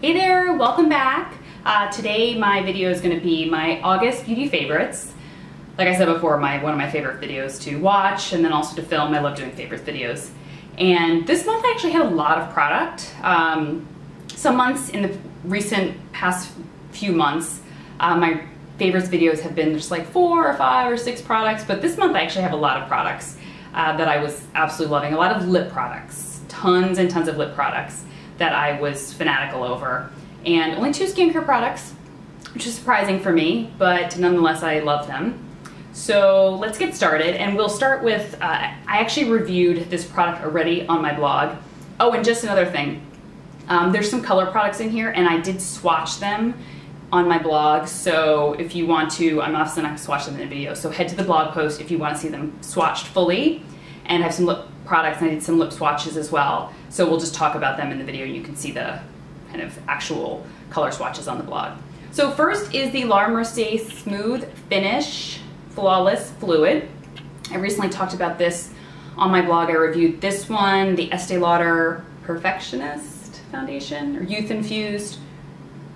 Hey there, welcome back. Today my video is going to be my August beauty favorites. Like I said before, one of my favorite videos to watch and then also to film. I love doing favorites videos. And this month I actually had a lot of product. Some months in the past few months, my favorites videos have been just like 4 or 5 or 6 products, but this month I actually have a lot of products that I was absolutely loving. A lot of lip products, tons and tons of lip products that I was fanatical over. And only 2 skincare products, which is surprising for me, but nonetheless I love them. So let's get started, and we'll start with, I actually reviewed this product already on my blog. Oh, and just another thing, there's some color products in here, and I did swatch them on my blog, so if you want to, I'm obviously not going to swatch them in a video, so head to the blog post if you want to see them swatched fully. And I have some lip products, and I did some lip swatches as well, so we'll just talk about them in the video and you can see the kind of actual color swatches on the blog. So first is the Larmor Stay Smooth Finish Flawless Fluid. I recently talked about this on my blog. I reviewed this one, the Estee Lauder Perfectionist Foundation, or Youth Infused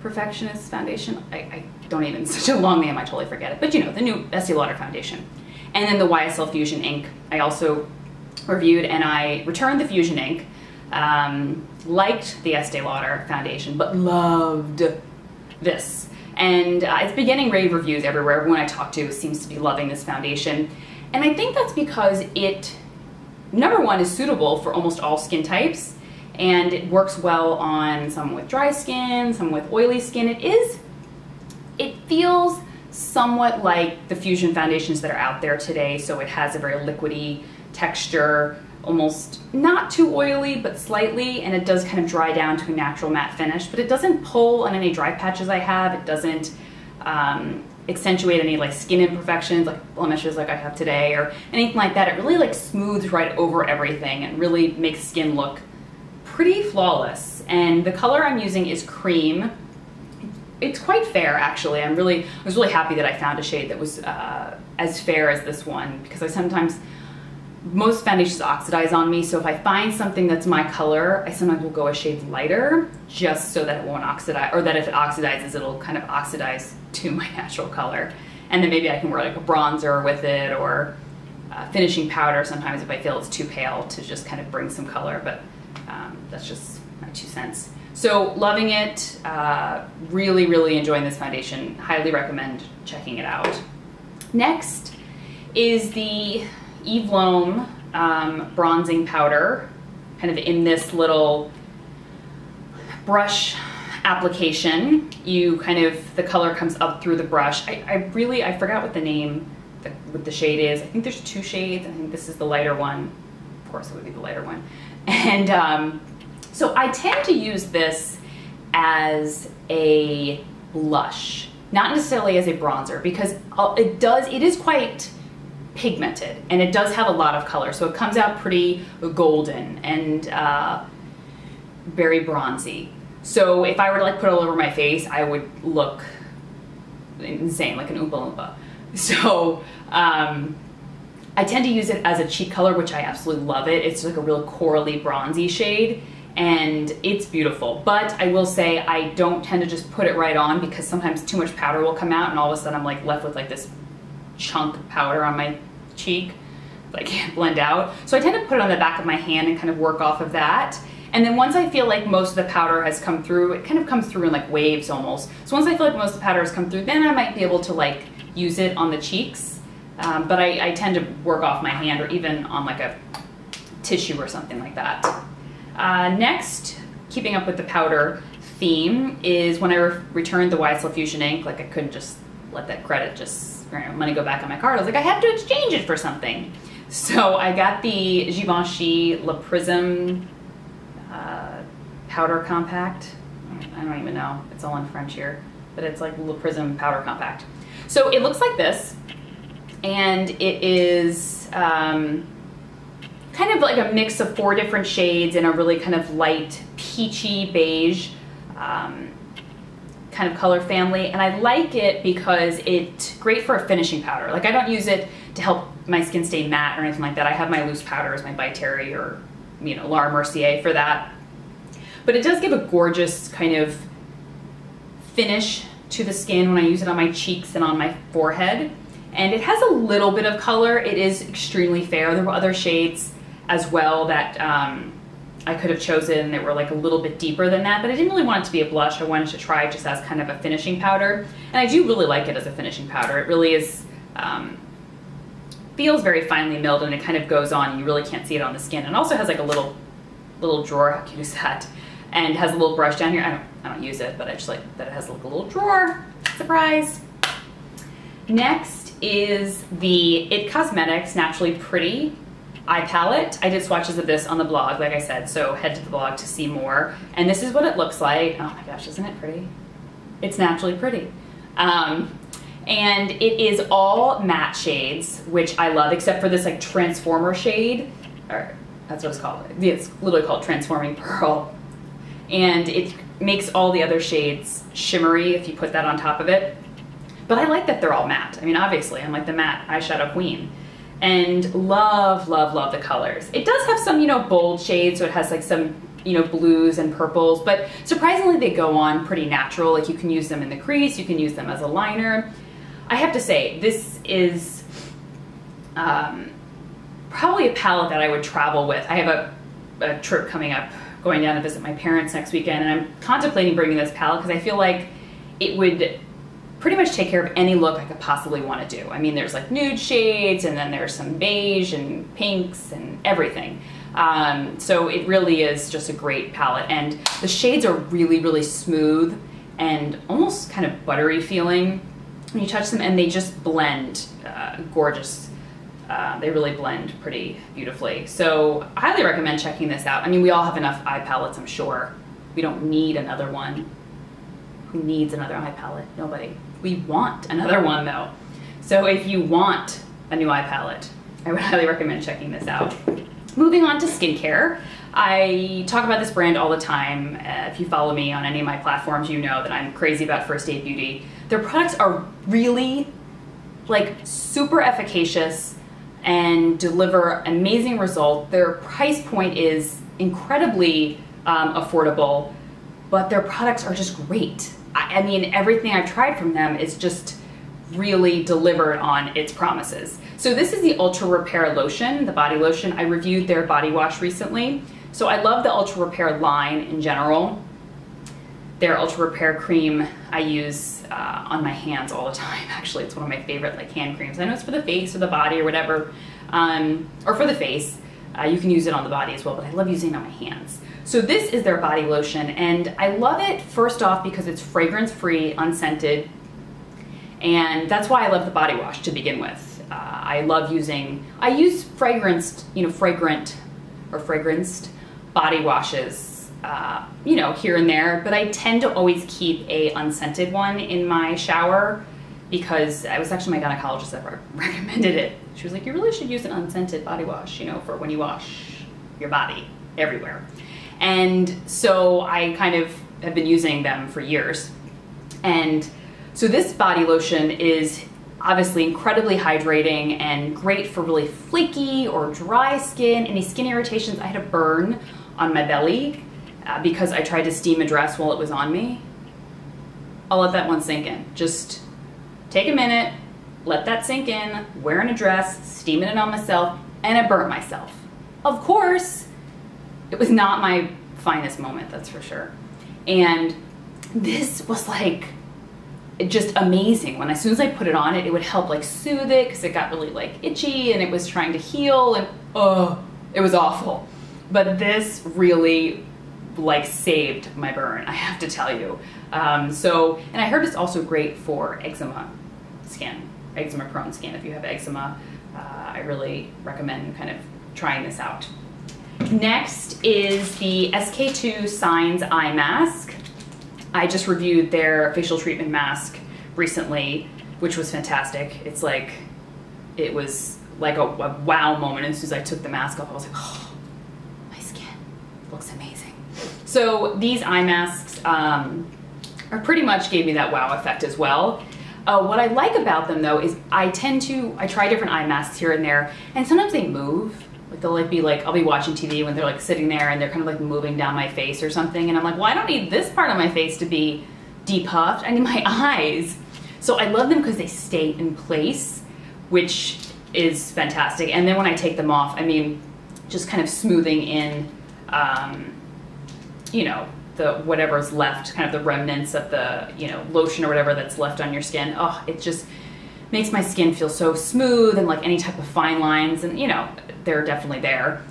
Perfectionist Foundation. I don't even, such a long name, I totally forget it. But you know, the new Estee Lauder Foundation. And then the YSL Fusion Ink, I also reviewed, and I returned the Fusion Ink. Liked the Estee Lauder Foundation, but loved this. And it's been getting rave reviews everywhere. Everyone I talk to seems to be loving this foundation. And I think that's because it, number one, is suitable for almost all skin types. And it works well on someone with dry skin, someone with oily skin. It feels somewhat like the Fusion foundations that are out there today. So it has a very liquidy texture, almost not too oily, but slightly, and it does kind of dry down to a natural matte finish, but it doesn't pull on any dry patches I have. It doesn't accentuate any like skin imperfections, like blemishes like I have today, or anything like that. It really like smooths right over everything and really makes skin look pretty flawless. And the color I'm using is Cream. It's quite fair, actually. I was really happy that I found a shade that was as fair as this one, because most foundations oxidize on me, so if I find something that's my color, I sometimes will go a shade lighter just so that it won't oxidize, or that if it oxidizes, it'll kind of oxidize to my natural color. And then maybe I can wear like a bronzer with it, or finishing powder sometimes if I feel it's too pale, to just kind of bring some color, but that's just my 2 cents. So loving it, really, really enjoying this foundation. Highly recommend checking it out. Next is the Loam bronzing powder, kind of in this little brush application. The color comes up through the brush. I forgot what the name, what the shade is. I think there's 2 shades. I think this is the lighter one. Of course it would be the lighter one. And so I tend to use this as a blush, not necessarily as a bronzer, because it is quite pigmented, and it does have a lot of color, so it comes out pretty golden and very bronzy. So if I were to like put it all over my face, I would look insane, like an Oompa Loompa. So I tend to use it as a cheek color, which I absolutely love it. It's like a real corally bronzy shade, and it's beautiful. But I will say I don't tend to just put it right on, because sometimes too much powder will come out and all of a sudden I'm like left with like this chunk of powder on my cheek that I can't blend out. So I tend to put it on the back of my hand and kind of work off of that. And then once I feel like most of the powder has come through, it kind of comes through in like waves almost. So once I feel like most of the powder has come through, then I might be able to like use it on the cheeks. But I tend to work off my hand, or even on like a tissue or something like that. Next, keeping up with the powder theme, is when I returned the YSL Fusion Ink, like I couldn't just let that credit money go back on my card. I was like, I have to exchange it for something. So I got the Givenchy Le Prism Powder Compact. I don't even know, it's all in French here, but it's like Le Prism Powder Compact. So it looks like this, and it is kind of like a mix of 4 different shades in a really kind of light peachy beige kind of color family. And I like it because it's great for a finishing powder. Like, I don't use it to help my skin stay matte or anything like that. I have my loose powders, my By Terry or, you know, Larmor CA for that. but it does give a gorgeous kind of finish to the skin when I use it on my cheeks and on my forehead. And it has a little bit of color. It is extremely fair. There were other shades as well that I could have chosen that were like a little bit deeper than that, but I didn't really want it to be a blush. I wanted to try it just as kind of a finishing powder. And I do really like it as a finishing powder. It really is, feels very finely milled, and it kind of goes on. You really can't see it on the skin. And it also has like a little drawer. How cute is that? And has a little brush down here. I don't use it, but I just like that it has like a little drawer. Surprise! Next is the IT Cosmetics Naturally Pretty eye palette. I did swatches of this on the blog, like I said, so head to the blog to see more. And this is what it looks like. Oh my gosh, isn't it pretty? It's naturally pretty. And it is all matte shades, which I love, except for this like transformer shade, or that's what it's called. It's literally called Transforming Pearl. And it makes all the other shades shimmery if you put that on top of it. But I like that they're all matte. I mean, obviously, I'm like the matte eyeshadow queen. And love, love, love the colors. It does have some, you know, bold shades, so it has like some, you know, blues and purples, but surprisingly they go on pretty natural. Like you can use them in the crease, you can use them as a liner. I have to say, this is probably a palette that I would travel with. I have a trip coming up, going down to visit my parents next weekend, and I'm contemplating bringing this palette because I feel like it would pretty much take care of any look I could possibly want to do. I mean, there's like nude shades, and then there's some beige and pinks and everything. So it really is just a great palette, and the shades are really, really smooth and almost kind of buttery feeling when you touch them, and they just blend gorgeous. They really blend pretty beautifully. So I highly recommend checking this out. I mean, we all have enough eye palettes, I'm sure. We don't need another one. Who needs another eye palette? Nobody. We want another one though. So if you want a new eye palette, I would highly recommend checking this out. Moving on to skincare. I talk about this brand all the time. If you follow me on any of my platforms, you know that I'm crazy about First Aid Beauty. Their products are really like super efficacious and deliver amazing results. Their price point is incredibly affordable, but their products are just great. I mean, everything I've tried from them is just really delivered on its promises. So this is the Ultra Repair Lotion, the body lotion. I reviewed their body wash recently. So I love the Ultra Repair line in general. Their Ultra Repair cream I use on my hands all the time. Actually, it's one of my favorite like hand creams. I know it's for the face or the body or whatever, or for the face. You can use it on the body as well, but I love using it on my hands. So this is their body lotion, and I love it first off because it's fragrance-free, unscented, and that's why I love the body wash to begin with. I use fragranced, you know, fragranced body washes, you know, here and there, but I tend to always keep a unscented one in my shower because I was actually my gynecologist that recommended it. She was like, you really should use an unscented body wash, you know, for when you wash your body everywhere. And so I kind of have been using them for years. And so this body lotion is obviously incredibly hydrating and great for really flaky or dry skin, any skin irritations. I had a burn on my belly because I tried to steam a dress while it was on me. I'll let that one sink in. Just take a minute, let that sink in, wearing a dress, steaming it on myself, and I burnt myself. Of course, it was not my finest moment, that's for sure. And this was like just amazing. When as soon as I put it on, it would help like soothe it because it got really like itchy and it was trying to heal, and oh, it was awful. But this really like saved my burn, I have to tell you. And I heard it's also great for eczema skin, eczema prone skin. If you have eczema, I really recommend kind of trying this out. Next is the SK-II Signs Eye Mask. I just reviewed their facial treatment mask recently, which was fantastic. It's like, it was like a wow moment. As soon as I took the mask off, I was like, oh, my skin looks amazing. So these eye masks are pretty much gave me that wow effect as well. What I like about them though is I try different eye masks here and there, and sometimes they move. Like they'll like be like, I'll be watching TV when they're like sitting there and they're kind of like moving down my face or something, and I'm like, well, I don't need this part of my face to be depuffed, I need my eyes. So I love them because they stay in place, which is fantastic. And then when I take them off, I mean, just kind of smoothing in, you know, the whatever's left, kind of the remnants of the, you know, lotion or whatever that's left on your skin. Oh, it just makes my skin feel so smooth, and like any type of fine lines, and you know, they're definitely there,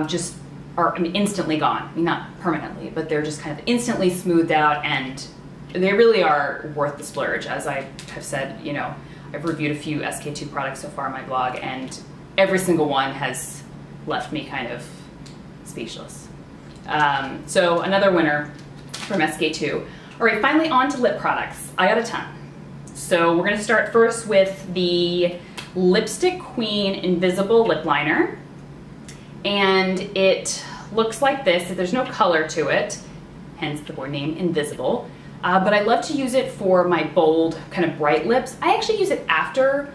just are, I mean, instantly gone. I mean, not permanently, but they're just kind of instantly smoothed out, and they really are worth the splurge. As I have said, you know, I've reviewed a few SK2 products so far on my blog, and every single one has left me kind of speechless. So another winner from SK2. All right, finally on to lip products. I got a ton. So we're gonna start first with the Lipstick Queen Invisible Lip Liner. And it looks like this. There's no color to it, hence the word name Invisible. But I love to use it for my bold, kind of bright lips. I actually use it after.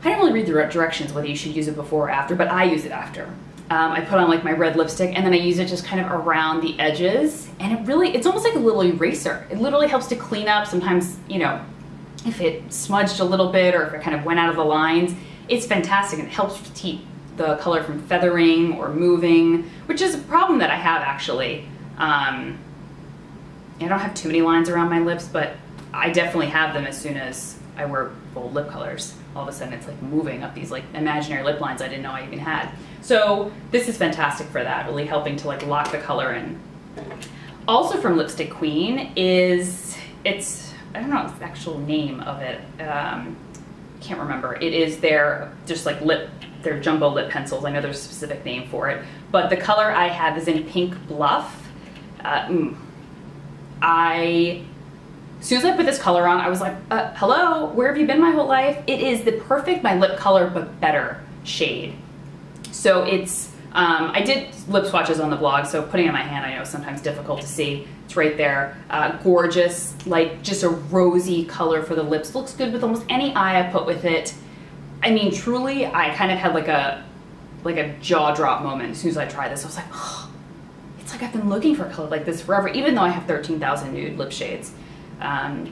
I don't really read the directions whether you should use it before or after, but I use it after. I put on like my red lipstick, and then I use it just kind of around the edges, and it's almost like a little eraser. It literally helps to clean up sometimes, you know, if it smudged a little bit or if it kind of went out of the lines. It's fantastic, and it helps to keep the color from feathering or moving, which is a problem that I have actually. I don't have too many lines around my lips, but I definitely have them as soon as I wear bold lip colors. All of a sudden it's like moving up these like imaginary lip lines I didn't know I even had. So this is fantastic for that, really helping to like lock the color in. Also from Lipstick Queen is, I don't know the actual name of it, can't remember. It is their just like their jumbo lip pencils. I know there's a specific name for it, but the color I have is in Pink Bluff. As soon as I put this color on, I was like, hello, where have you been my whole life? It is the perfect my lip color but better shade. So it's, I did lip swatches on the blog, so putting it in my hand, I know is sometimes difficult to see. It's right there. Gorgeous, like just a rosy color for the lips. Looks good with almost any eye I put with it. I mean, truly, I kind of had like a jaw drop moment as soon as I tried this. I was like, oh, it's like I've been looking for a color like this forever, even though I have 13,000 nude lip shades. I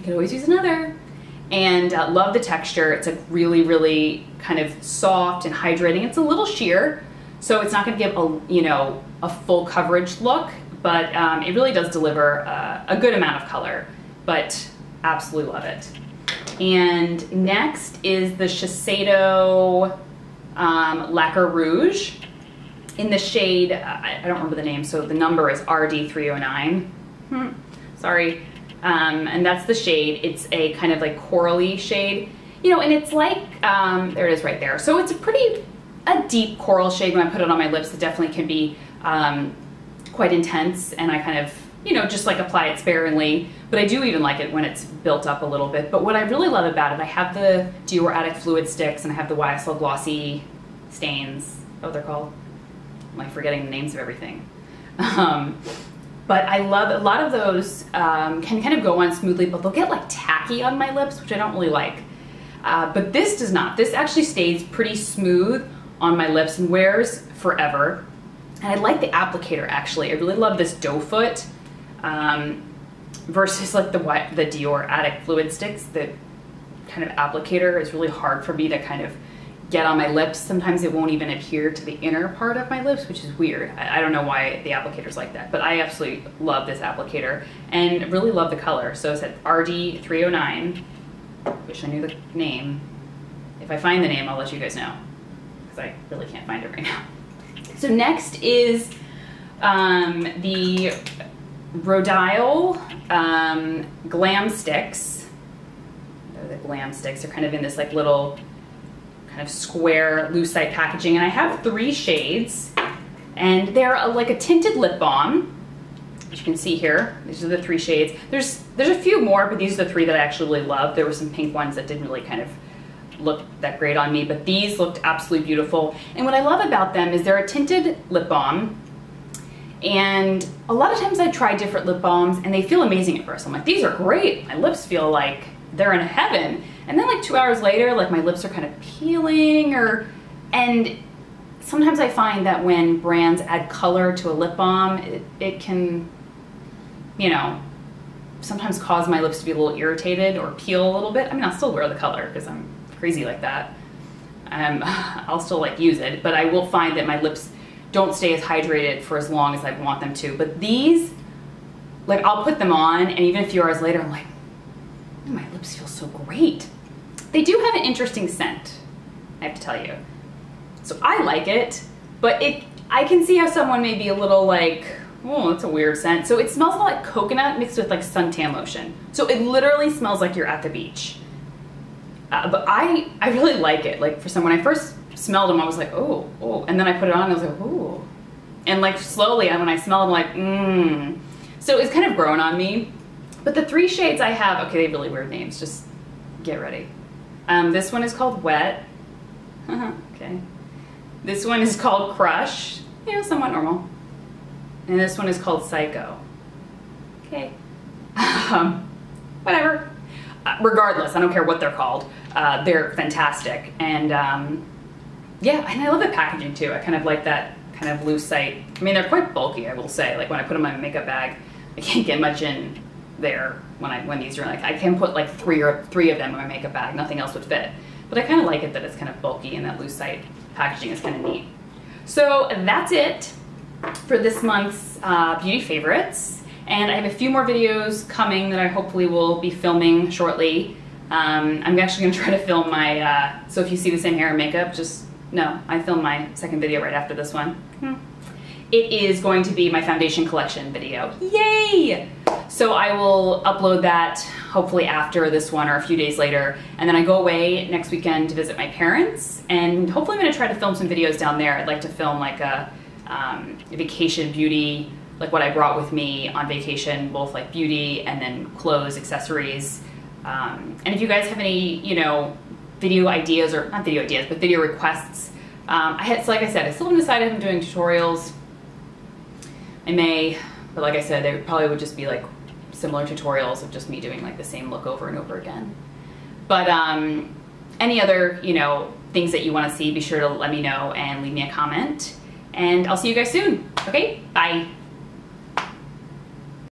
could always use another. And love the texture. It's a really, really kind of soft and hydrating. It's a little sheer, so it's not going to give a, you know, a full coverage look, but it really does deliver a good amount of color, but absolutely love it. And next is the Shiseido Lacquer Rouge in the shade, I don't remember the name, so the number is RD309. Sorry. And that's the shade. It's a kind of like corally shade, you know, and it's like, there it is right there. So it's a deep coral shade. When I put it on my lips, it definitely can be quite intense, and I kind of, you know, just like apply it sparingly, but I do even like it when it's built up a little bit. But what I really love about it, I have the Dior Addict Fluid Sticks, and I have the YSL Glossy Stains, what they're called. I'm like forgetting the names of everything. But I love, a lot of those can kind of go on smoothly, but they'll get like tacky on my lips, which I don't really like. But this does not. This actually stays pretty smooth on my lips and wears forever. And I like the applicator actually. I really love this doe foot versus like the Dior Addict Fluid Sticks. The kind of applicator is really hard for me to kind of get on my lips. Sometimes it won't even adhere to the inner part of my lips, which is weird. I don't know why the applicator's like that, but I absolutely love this applicator and really love the color. So it's at RD309. Wish I knew the name. If I find the name, I'll let you guys know, because I really can't find it right now. So next is the Rodial Glam Sticks. They're the Glam Sticks. They're kind of in this like little kind of square lucite packaging, and I have 3 shades, and they're like a tinted lip balm, as you can see here. These are the 3 shades. There's a few more, but these are the 3 that I actually really love. There were some pink ones that didn't really kind of look that great on me, but these looked absolutely beautiful. And what I love about them is they're a tinted lip balm, and a lot of times I try different lip balms and they feel amazing at first. I'm like, these are great. My lips feel like they're in heaven. And then like 2 hours later, like my lips are kind of peeling, and sometimes I find that when brands add color to a lip balm, it can, you know, sometimes cause my lips to be a little irritated or peel a little bit. I mean, I'll still wear the color because I'm crazy like that. I'll still like use it, but I will find that my lips don't stay as hydrated for as long as I want them to. But these, like, I'll put them on and even a few hours later, I'm like, oh, my lips feel so great. They do have an interesting scent, I have to tell you. So I like it, but I can see how someone may be a little like, oh, that's a weird scent. So it smells like coconut mixed with like suntan lotion. So it literally smells like you're at the beach. But I really like it. Like when I first smelled them, I was like, oh, oh. And then I put it on and I was like, oh. And like slowly, when I smell them, like, mmm. So it's kind of grown on me. But the 3 shades I have, okay, they have really weird names. Just get ready. This one is called Wet. Okay. This one is called Crush. You know, somewhat normal. And this one is called Psycho. Okay. Whatever. Regardless, I don't care what they're called. They're fantastic. And yeah, and I love the packaging too. I kind of like that kind of lucite. I mean, they're quite bulky, I will say. Like when I put them in my makeup bag, I can't get much in there when these are like, I can put like three of them in my makeup bag. Nothing else would fit. But I kind of like it that it's kind of bulky and that lucite packaging is kind of neat. So that's it for this month's beauty favorites. And I have a few more videos coming that I hopefully will be filming shortly. I'm actually going to try to film my, so if you see the same hair and makeup, just know I filmed my second video right after this one. It is going to be my foundation collection video. Yay! So I will upload that hopefully after this one or a few days later. And then I go away next weekend to visit my parents. And hopefully I'm going to try to film some videos down there. I'd like to film like a vacation beauty, like what I brought with me on vacation, both like beauty and then clothes, accessories. And if you guys have any, you know, video ideas, or not video ideas, but video requests, so like I said, I still haven't decided if I'm doing tutorials. I may, but like I said, they probably would just be like similar tutorials of just me doing like the same look over and over again. But any other, you know, things that you want to see, be sure to let me know and leave me a comment. And I'll see you guys soon. Okay, bye.